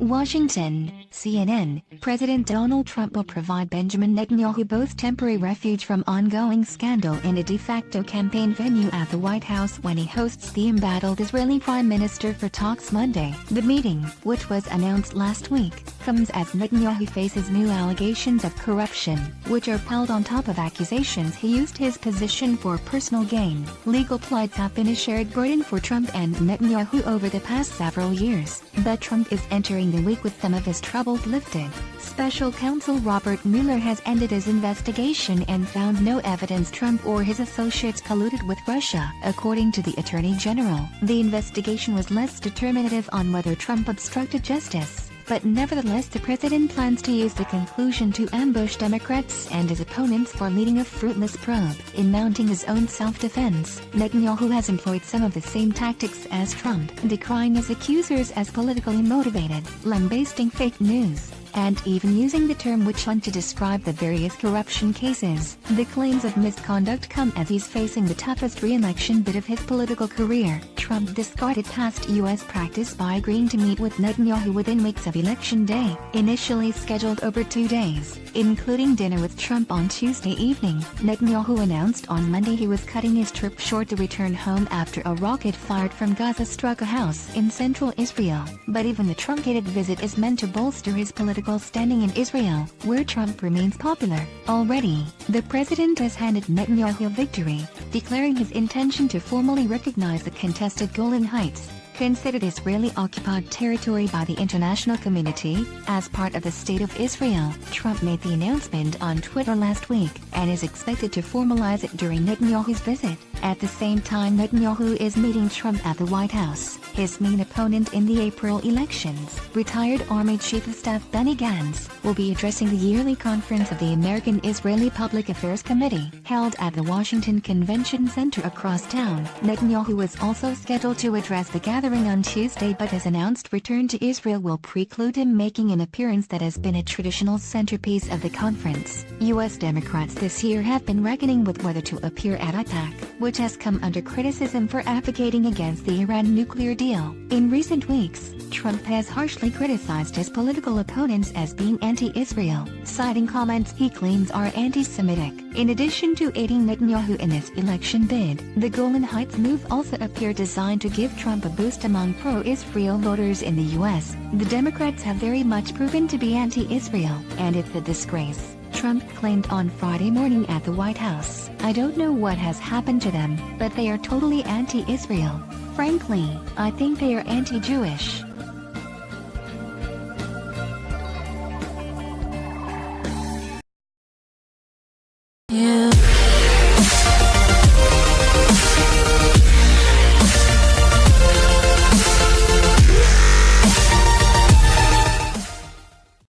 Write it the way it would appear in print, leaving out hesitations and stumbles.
Washington, CNN, President Donald Trump will provide Benjamin Netanyahu both temporary refuge from ongoing scandal in a de facto campaign venue at the White House when he hosts the embattled Israeli Prime Minister for talks Monday. The meeting, which was announced last week, comes as Netanyahu faces new allegations of corruption, which are piled on top of accusations he used his position for personal gain. Legal plights have been a shared burden for Trump and Netanyahu over the past several years, but Trump is entering the week with some of his troubles lifted. Special counsel Robert Mueller has ended his investigation and found no evidence Trump or his associates colluded with Russia, according to the Attorney General. The investigation was less determinative on whether Trump obstructed justice, but nevertheless the president plans to use the conclusion to ambush Democrats and his opponents for leading a fruitless probe in mounting his own self-defense. Netanyahu has employed some of the same tactics as Trump, decrying his accusers as politically motivated, lambasting fake news, and even using the term witch hunt to describe the various corruption cases. The claims of misconduct come as he's facing the toughest re-election bid of his political career. Trump discarded past U.S. practice by agreeing to meet with Netanyahu within weeks of Election Day, initially scheduled over 2 days, including dinner with Trump on Tuesday evening. Netanyahu announced on Monday he was cutting his trip short to return home after a rocket fired from Gaza struck a house in central Israel. But even the truncated visit is meant to bolster his political standing in Israel, where Trump remains popular. Already, the president has handed Netanyahu a victory, declaring his intention to formally recognize the contested Golan Heights, considered Israeli-occupied territory by the international community, as part of the State of Israel. Trump made the announcement on Twitter last week, and is expected to formalize it during Netanyahu's visit. At the same time, Netanyahu is meeting Trump at the White House. His main opponent in the April elections, retired Army Chief of Staff Benny Gantz, will be addressing the yearly conference of the American-Israeli Public Affairs Committee, held at the Washington Convention Center across town. Netanyahu is also scheduled to address the gathering on Tuesday, but his announced return to Israel will preclude him making an appearance that has been a traditional centerpiece of the conference. U.S. Democrats this year have been reckoning with whether to appear at AIPAC, which has come under criticism for advocating against the Iran nuclear deal. In recent weeks, Trump has harshly criticized his political opponents as being anti-Israel, citing comments he claims are anti-Semitic. In addition to aiding Netanyahu in his election bid, the Golan Heights move also appear designed to give Trump a boost among pro-Israel voters in the U.S. The Democrats have very much proven to be anti-Israel, and it's a disgrace, Trump claimed on Friday morning at the White House. I don't know what has happened to them, but they are totally anti-Israel. Frankly, I think they are anti-Jewish. Yeah.